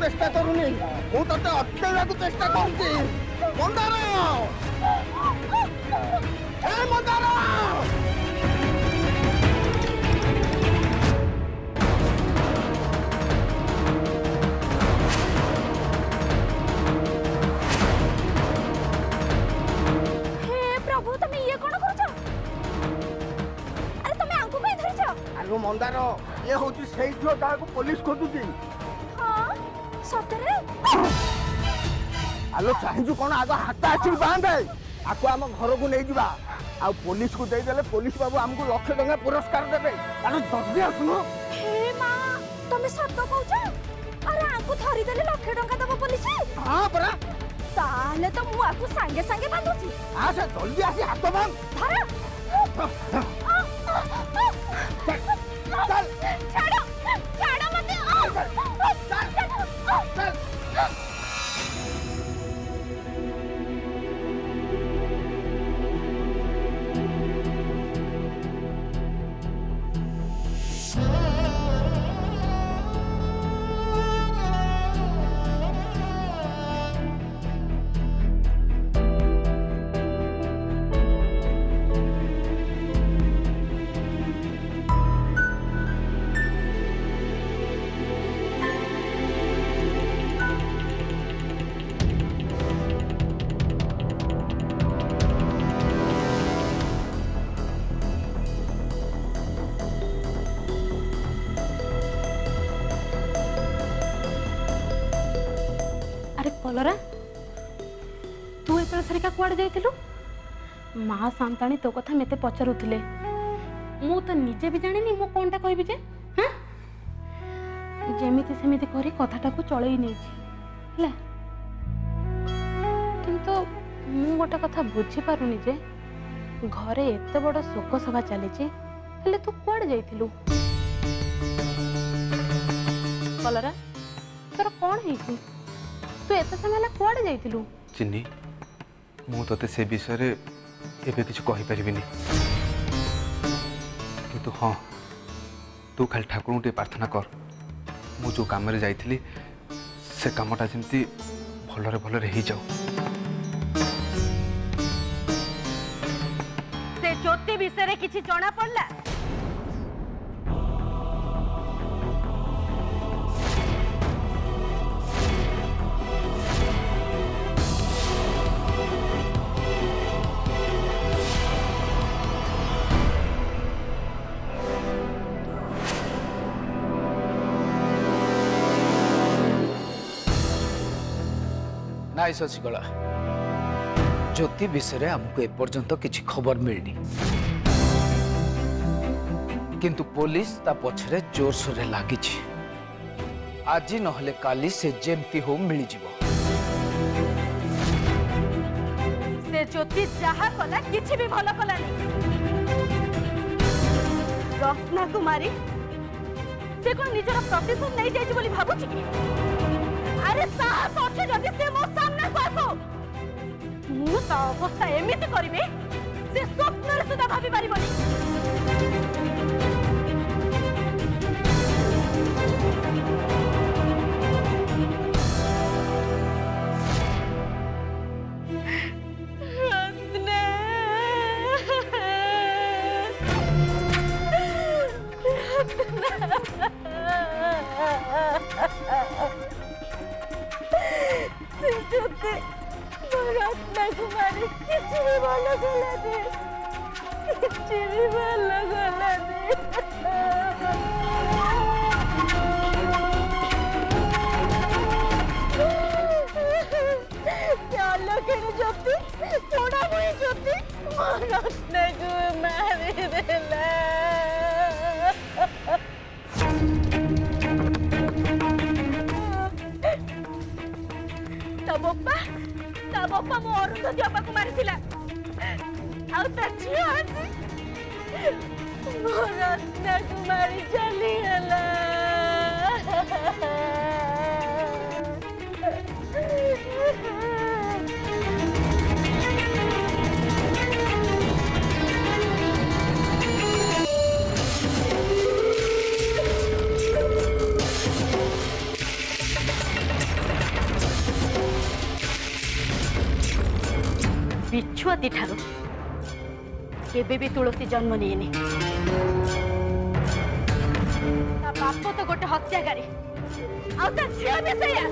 चेष्टा करूनी मु तते अटकेला को चेष्टा करती मंदार ए मंदार मंदार ये हूँ से झील को पुलिस खोजुची हाँ सतरे आलो चाहू कौन आग हाथ आस बांधे आपको आम घर को नहीं जावा आ पुलिस को देदेले पुलिस बाबू आमको 1,00,000 टंका पुरस्कार देवे आलो जल्दी आसुनो हे मां तुम सत कहूछ अरे आंकु धरी देले 1,00,000 टंका देबो पुलिस हां परा ताले तो मु आकु संगे संगे बांधुची आ से जल्दी आसी हाथ बांध धर चल छाड़ो छाड़ो मत चल कलरा तू एत सरिका कुआड़े जाइलु माँ सांताणी तो कथा मते पचारुथिले मु तो निजे भी जानिनी मु कोनटा कहबी जे हां जेमिति सेमिति करी कथाटा को चलई नै छी किंतु मु गोटा कथा बुझी पारुनी जे घरे एते बड़ शोक सभा चली छी हेले तू कुआड़े जाइलु कलरा तोर कोन हेछि तू एत समय कुआड़े जाइलु चिन्नी मु तते से विषय रे एबे किछ कहि परिबिनी किंतु हाँ तू खाली ठाकुर टे प्रार्थना कर मु जो काम रे जाइथिली से कामटा जेमती भलरे भलरे ही जाऊ से ज्योति विषय रे किछि जणा पड़ला नाई शशिकला ज्योति विषय हमको एपर्यंत किसी खबर मिलनी किंतु पुलिस ता पछरे जोर सोर लगी आज नहले काली से जेमती हो मिल जीवो से ज्योति जहा कला किछि भी भलो कला रत्ना कुमारी से कोन निजर प्रतिशोध नहीं जाइछि बोली भाबुछि कि अरे साहस अच्छे जदि से मो सामने को आसो मु ता अवस्था एमिति करिवे से स्वप्न रे सुधा भाबी पारिबनी रत्ना कुमारी किसी भी भलो गला दे किसी भी भलो गला दे चलो के ज्योति थोड़ा मुई ज्योति रत्ना को मारी देला ता बापा मो अरुंधति बापा को मारिथिला आउ ता झियो आसी मो रत्ना कुमारी चली गला ବିଛୁଆତି ଠାରୁ କେବେ ବି ତୁଳସୀ ଜନ୍ମ ନେଇନି। ତା ବାପ ତ ଗୋଟେ ହତ୍ୟାକାରୀ, ଆଉ ତା ଝିଅ ବି ସେଇଆ।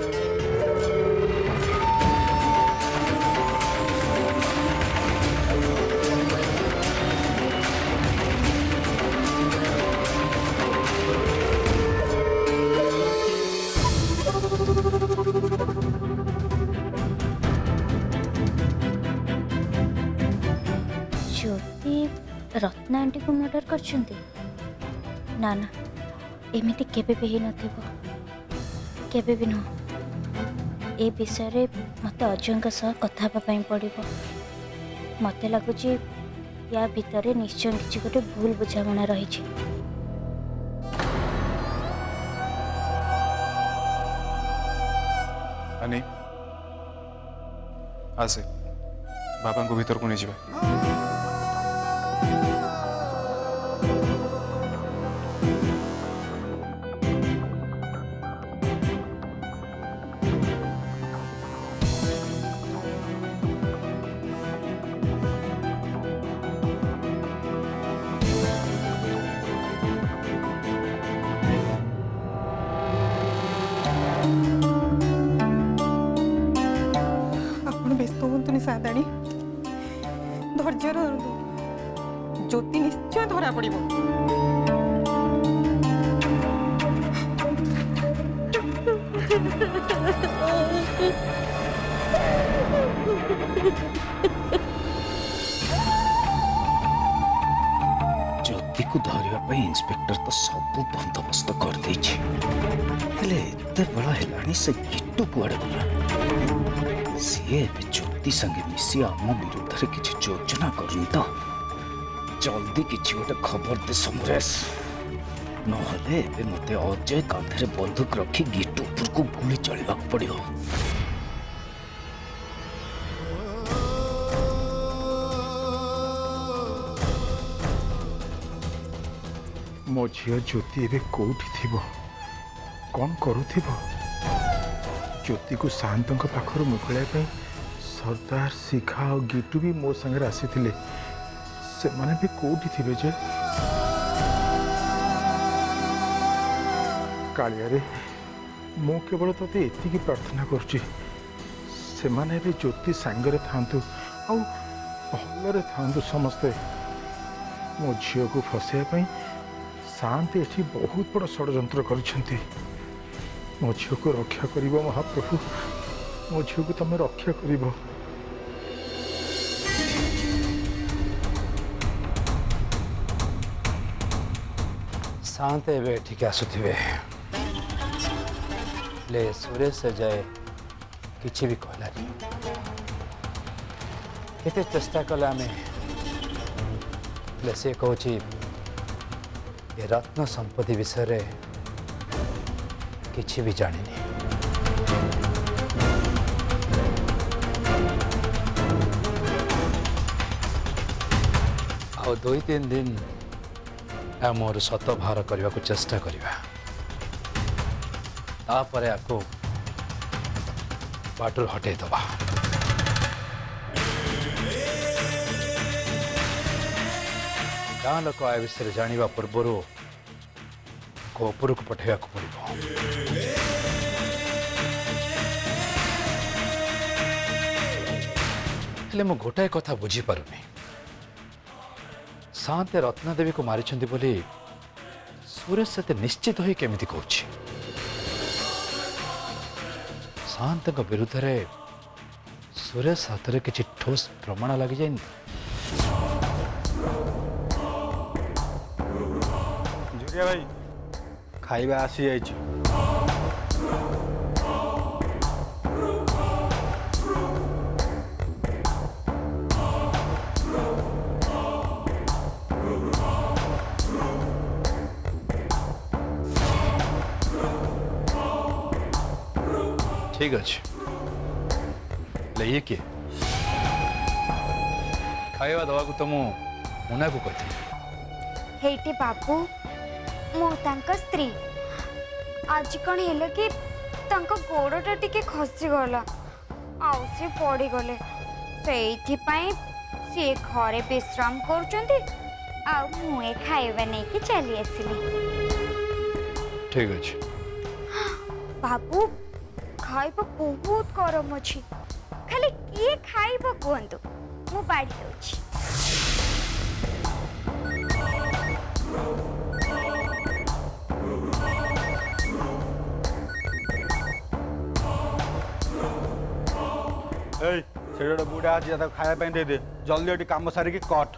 ज्योति रत्ना आंटी को मर्डर करछंती? ना ना, एमिति केबे भी नथिबो, केबे भी न। ए विषय रे मते अजयଙ୍କ सह कथा हेबा पई पड़िबो। मते लागुची या भितरे निश्चय किछि गोटे भूल बुझामणा रहिछि। अने आसे बाबा को भीतर को नहीं जावा। ଆପଣ ବ୍ୟସ୍ତ ହୁଅନ୍ତୁନି ସାଦାଣୀ, ଧୈର୍ଯ୍ୟ ଧରନ୍ତୁ। ଜ୍ୟୋତି ନିଶ୍ଚୟ ଧରା ପଡ଼ିବ। ज्योति को धरिया पे इंस्पेक्टर तो सब बंदोबस्त कर देछि। हेले एते बड़ा हेलानी से किट्टू कुआडे गला? सीए भी ज्योति संगे मिसी आम विरुद्ध रे किछि योजना करूनी तो जल्दी किछि गोटे खबर दे समरेश, नहले एबे मते अजय कांधरे बंदूक रखी गेट ऊपर को गुली चलिबा पड़ियो। मो झील ज्योति एवं कौटी थी कौन करुथिब? ज्योति को शांत पाखर मुकुला सरदार शिखा और गिटू भी मो संगे आसी से माने भी कौटी थे जे? कालिया रे मु केवल तोते एतिकी प्रार्थना करुची से माने भी ज्योति सांगरे थांतु आउ भलरे थांतु समस्ते। मो झील को फसाइबा शांति एठी बहुत बड़ षड्यंत्र करिसेंती। मो झील को रक्षा करिबो महाप्रभु, मो झील को तमे रक्षा करिबो। शांत एबे ठीक आसुथिबे ले सुरेश से जाए किछि भी कहलानी। केते चेष्टा कला में ले से कहछि ये रत्न संपत्ति विषय रे किछि भी जानिनी। और 2-3 दिन मोर सत भार करने को चेष्टा करिबा, तापरे आको बाटुर हटे दबा। गाँ लोक आ विषय जानिबा पूर्वर को ऊपर को पठेया को पड़िबो। हेले मो गोटाए कथा बुझी पारुनी, शांत रत्ना देवी को मारिछंती बोली सुरेश से निश्चित होई केमिति कहछि? शांत को विरुद्ध रे सुरेश हाथ रे किछि ठोस प्रमाण लागि जाइनी? झुरिया भाई खाइबा आसी जाइछि। ठीक अच्छे ले किए खाଇବା दवा तो मुना को कहती हेटी बाबू मो तांका स्त्री आज कौन हेले कि तांका गोड़टा टिके खसी गला आउ से पड़ी गले ସେଇଥିପାଇଁ ସିଏ ଘରେ ବିଶ୍ରାମ କରୁଛନ୍ତି ଆଉ ମୁଁ ଏ ଖାଇବା ନେଇକି ଚାଲି ଆସିଲି। ଠିକ୍ ଅଛି। ବାବୁ ଖାଇବା ବହୁତ ଗରମ ଅଛି, ଖାଲି କିଏ ଖାଇବ କୁହନ୍ତୁ, ମୁଁ ବାଢ଼ି ଦଉଛି। ଏଇ ସେଠି ଗୋଟେ ବୁଢ଼ା ଅଛି, ତାକୁ ଖାଇବା ପାଇଁ ଦେଇଦେ। ଜଲ୍ଦି ଏଠି କାମ ସାରିକି କଟ୍।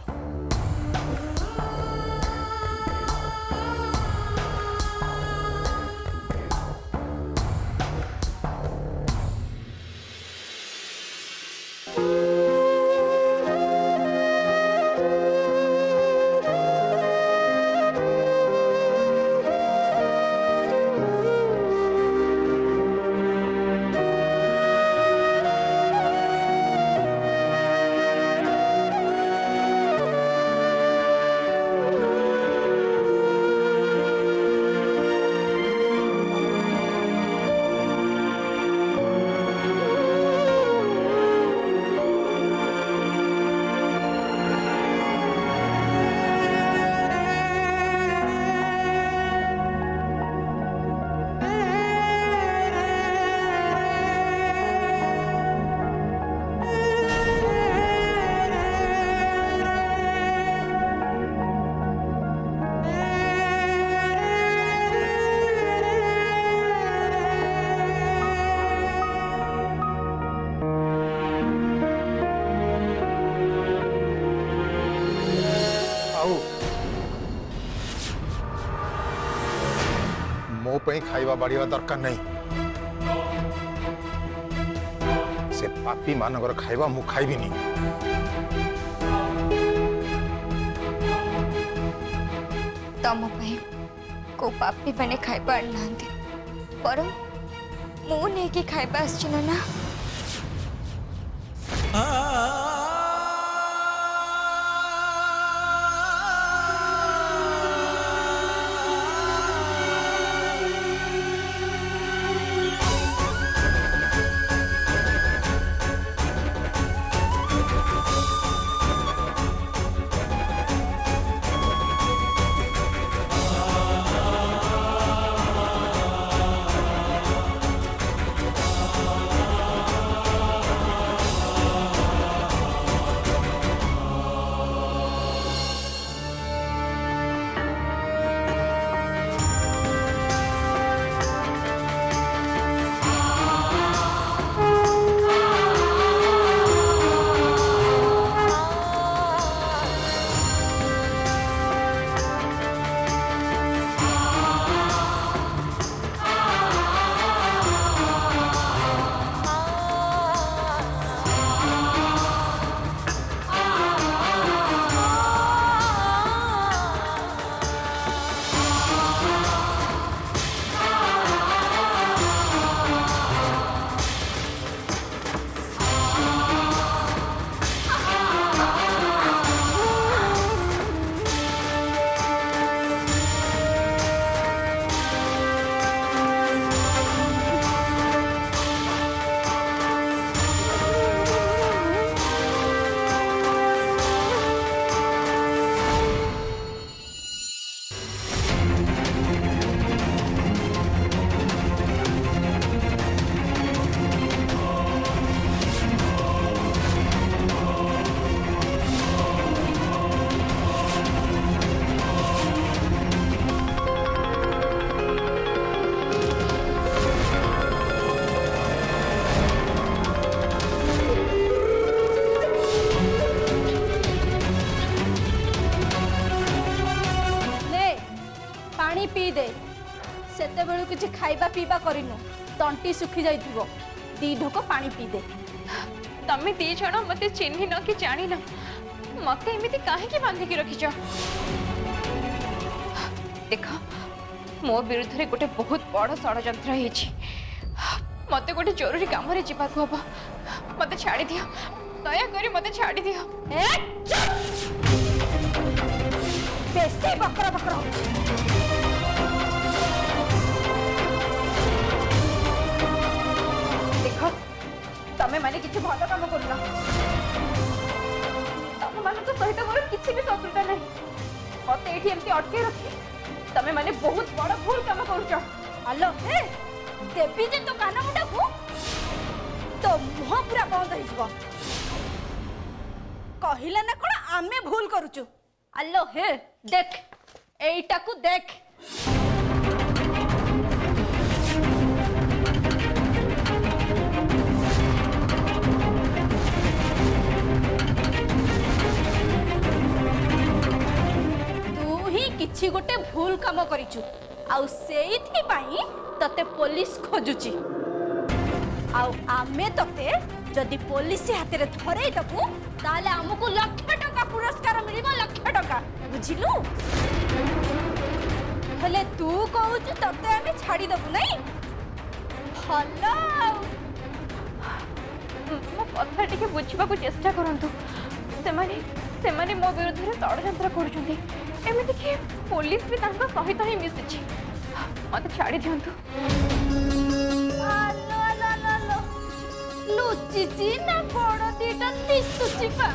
मो पे खाइबा बाढ़िया दरकार नहीं। से पापी मानकर खाइबा मु खाइबिनी। तम को पापी मैंने खाइबा ना पर मु नहीं कि खाइबा आसछन ना। पी दे से किसी खाइबा पीबा करनु तंटी सुखी जाइथिबो दी ढोक पानी पी दे। तमे दी जण मते चिन्हि न कि जानि न मते एमिति काहे कि बांधी के रखिछ। देख मो विरुद्ध रे गोटे बहुत बड़ षडयंत्र हेछि। मते गोटे जरूरी काम रे जिबा को हबो। मते छाड़ी दियो, दया करी मते छाड़ी दियो। ए बेसी बकरा बकरा तमे माने किसी भल काम करना सहित मोर किछि भी शत्रुता नहीं मते एठी एमती अटके रखी तमे माने बहुत बड़ भूल काम करूछ हेलो हे देवी जे तो काना मुंडा को तो मुह पूरा बंद हो जिवो कहिला ना कोन आमे भूल करूछु अल्लो हे देख एटा को देख किछि गोटे भूल काम करिछु आउ सेइथि पई तते पुलिस खोजुची आउ आमे तते जदि पुलिस हाथ रे धरै दबु ताले हमकु लाख टका पुरस्कार मिलिबो लाख टका बुझिलु हले तू कहूच तते आमे छाडी दबु नै भलो मो कथा टिके बुझिबा को चेष्टा करंतु सेमाने मो विरुद्ध रे षडयंत्र करूछंती एमिति कि पुलिस भी तांका सहित ही मिसिछि मते छाडी दियंतु आलो आलो आलो लुचिची ना बड़ दीटा दिसुची पा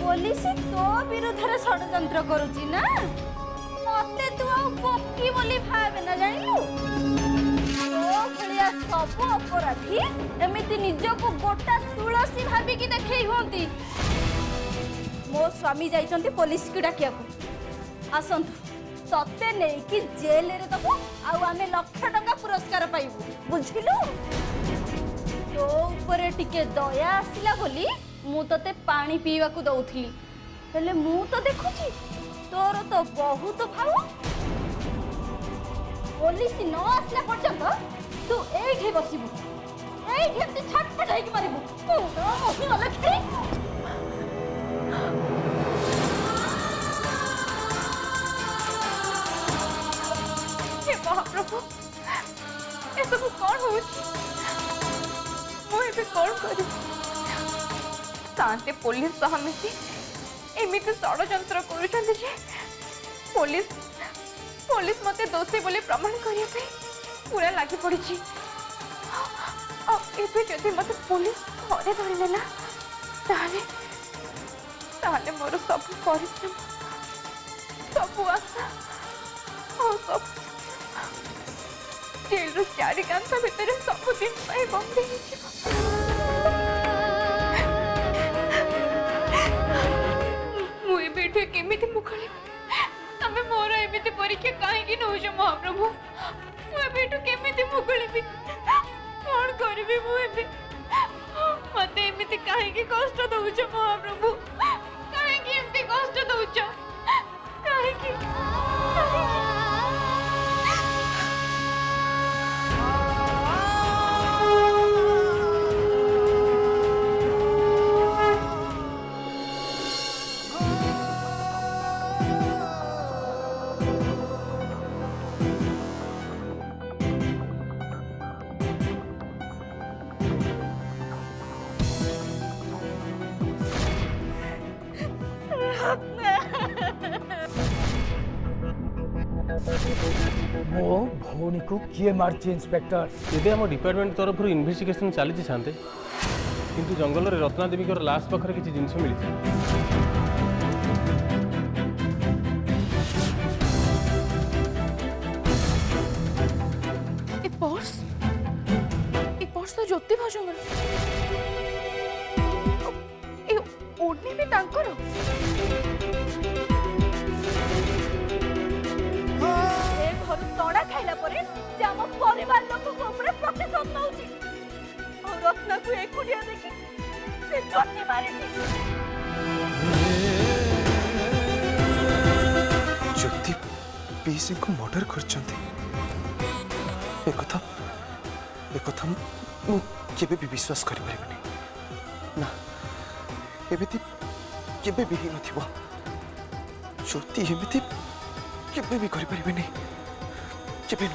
पुलिस तो विरुद्ध रे षडयंत्र करूची ना मते तू आ बक्की बोली भाबे ना जानिलु तो भलिया सब अपराधी एमिति निजको गोटा तुलसी भाबी की देखै होंती मो स्वामी जाइछन्ती पुलिस की डाकिया को आसंतु तते नै कि जेल रे दबो आ आमे लाख टका पुरस्कार पाइबु बुझिलु तो ऊपर टिके दया आसिला बोली मु तते पानी पीवा को दउथली हेले मु तो देखुची तोर तो बहुत भाव पुलिस न आसला पर्यंत तू एठी बसिबु एठी ते छट छट होई मारिबु तू तो मोहि अलखी महाप्रभु ए सब कौन हो मुझे कौन करी शांति पुलिस सह मिसी एमिति षडयंत्र करूछन्ति जे पुलिस मते दोषी बोली प्रमाण करिया पे पूरा लागी पड़ी एबे जदि मते पुलिस घरे धरि लेला ताले मोर सब परिश्रम सब आशा और सब जेल चारि कांता भितर सब दिन पाई बंदी मुई बेठे केमिति मुखले तमे मोर एमिति परीक्षा काहे कि नउछ महाप्रभु मुई बेठे केमिति मुखले भी कोन करबी मु एबे मते एमिति काहे कि कष्ट दउछ महाप्रभु काहे कि एमिति कष्ट दउछ काहे कि मो भौनी को किए मार्ची इंस्पेक्टर एबे हम डिपार्टमेंट तरफ इन्वेस्टिगेशन चली छाते किंतु जंगल रे रत्नादेवी को लाश पाखरे किछि जिंस मिली ए पर्स तो ज्योति भाजंगर ए ओढ़नी भी तांकर घर तड़ा खाइला परे जे हम परिवार लोक को ऊपर प्रतिशोध नउची और रत्ना को एकुटिया देखि से चोटी मारिछि ज्योति पीसी को मर्डर करछन्ती एकथा मु केबे भी विश्वास करि परिबनी ना एबेती केबे भी नथिबो ज्योति एमिति केबे भी करि परिबनी केबे न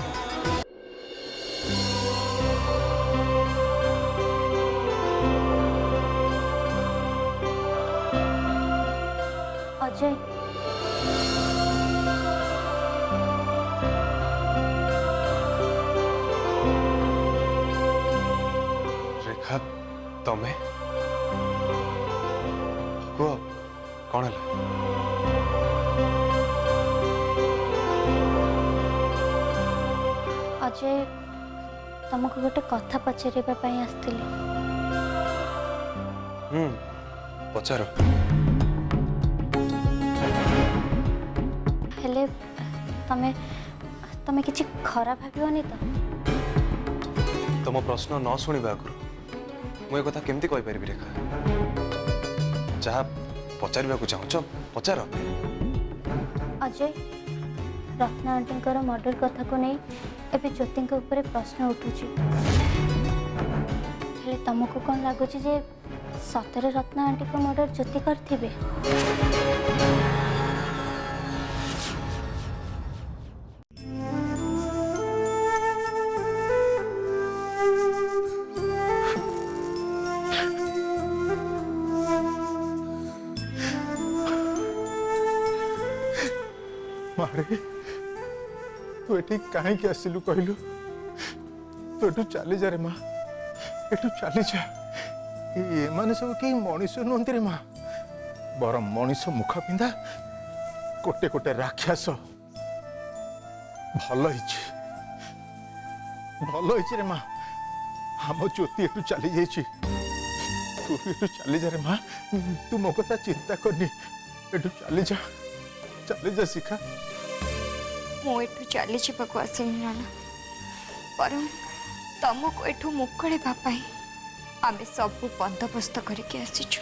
अजय रेखा तमे कुह कौन है? अजय तुमको गोटे कथा पचारे आसती। पचार। हेले तमे तमे किछि खराब भाबियोनी तो? तुम प्रश्न न शुणा आगु मुझे कथा केमती कहि परिबि रेखा? जहाँ पचार चाहूच पचार। अजय रत्ना आंटी मर्डर कथा को नहीं एबे ज्योति ऊपर प्रश्न उठुची। हेले तुमको कौन लगुच जे सतरे रत्ना आंटी को मर्डर ज्योति करथिबे? मारे तू एठी कहीं आसिलु कहलु? तू एठू चली जा रे माँ, एठू चली जा। ये माने सब कई मनीष नुहति रे माँ, बर मनीष मुख पिंधा कोटे कोटे राक्षस। भल रे माँ, हम ज्योति एठू चली जाइछि। तू एठू चली जा रे माँ, तू मो कथा चिंता करनी। एठू चली जा शिखा। मु एठू चली जावाक आसनी नाना, पर तुमको एठू मुकड़े आम सब बंदोबस्त करके आसीचु।